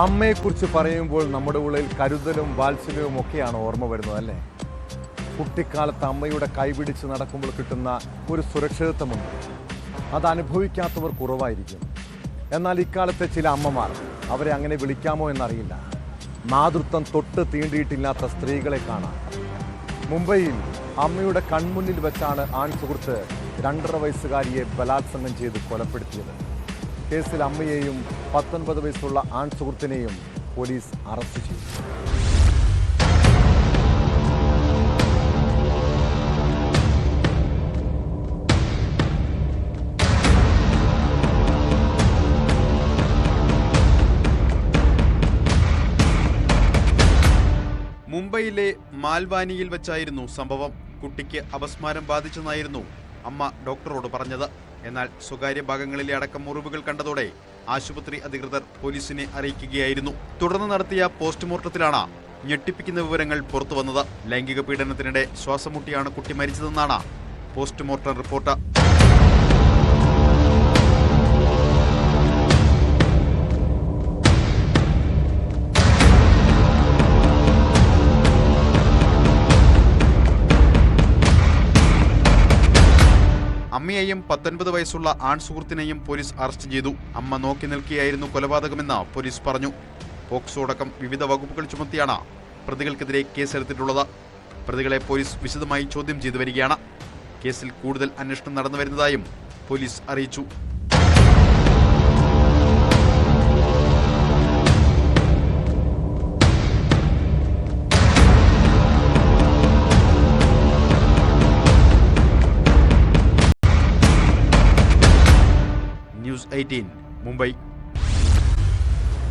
അമ്മയെക്കുറിച്ച് പറയുമ്പോൾ നമ്മുടെ ഉള്ളിൽ കരുതലും വാത്സല്യവും ഒക്കെയാണ് ഓർമ്മ വരുന്നത് അല്ലേ? കുട്ടിക്കാലത്ത് അമ്മയുടെ കൈപിടിച്ച് നടക്കുമ്പോൾ കിട്ടുന്ന ഒരു സുരക്ഷിതത്വമുണ്ട്. അത് അനുഭവിക്കാത്തവർ കുറവായിരിക്കും. എന്നാൽ ഇക്കാലത്തെ ചില അമ്മമാർ, അവരെ അങ്ങനെ വിളിക്കാമോ എന്നറിയില്ല, മാതൃത്വം തൊട്ട് തീണ്ടിയിട്ടില്ലാത്ത സ്ത്രീകളെ കാണാം. മുംബൈയിൽ അമ്മയുടെ കൺമുന്നിൽ വെച്ചാണ് ആൺ സുഹൃത്ത് 2.5 വയസ്സുകാരിയെ ബലാത്സംഗം ചെയ്ത് കൊലപ്പെടുത്തിയത്. കേസിൽ അമ്മയെയും 19 വയസ്സുള്ള ആൺ സുഹൃത്തിനെയും പോലീസ് അറസ്റ്റ് ചെയ്തു. മുംബൈയിലെ മാൽവാനിയിൽ വെച്ചായിരുന്നു സംഭവം. കുട്ടിക്ക് അപസ്മാരം ബാധിച്ചെന്നായിരുന്നു അമ്മ ഡോക്ടറോട് പറഞ്ഞത്. എന്നാൽ സ്വകാര്യ ഭാഗങ്ങളിലെ അടക്കം മുറിവുകൾ കണ്ടതോടെ ആശുപത്രി അധികൃതർ പോലീസിനെ അറിയിക്കുകയായിരുന്നു. തുടർന്ന് നടത്തിയ പോസ്റ്റ്മോർട്ടത്തിലാണ് ഞെട്ടിപ്പിക്കുന്ന വിവരങ്ങൾ പുറത്തുവന്നത്. ലൈംഗിക പീഡനത്തിനിടെ ശ്വാസം മുട്ടിയാണ് കുട്ടി മരിച്ചതെന്നാണ് പോസ്റ്റ്മോർട്ടം റിപ്പോർട്ട്. അമ്മയെയും 19 വയസ്സുള്ള ആൺ സുഹൃത്തിനെയും പോലീസ് അറസ്റ്റ് ചെയ്തു. അമ്മ നോക്കി നിൽക്കുകയായിരുന്നു കൊലപാതകമെന്ന് പോലീസ് പറഞ്ഞു. പോക്സോ അടക്കം വിവിധ വകുപ്പുകൾ ചുമത്തിയാണ് പ്രതികൾക്കെതിരെ കേസെടുത്തിട്ടുള്ളത്. പ്രതികളെ പോലീസ് വിശദമായി ചോദ്യം ചെയ്തു വരികയാണ്. കേസിൽ കൂടുതൽ അന്വേഷണം നടന്നു വരുന്നതായും പോലീസ് അറിയിച്ചു. ന്യൂസ് 18 മുംബൈ.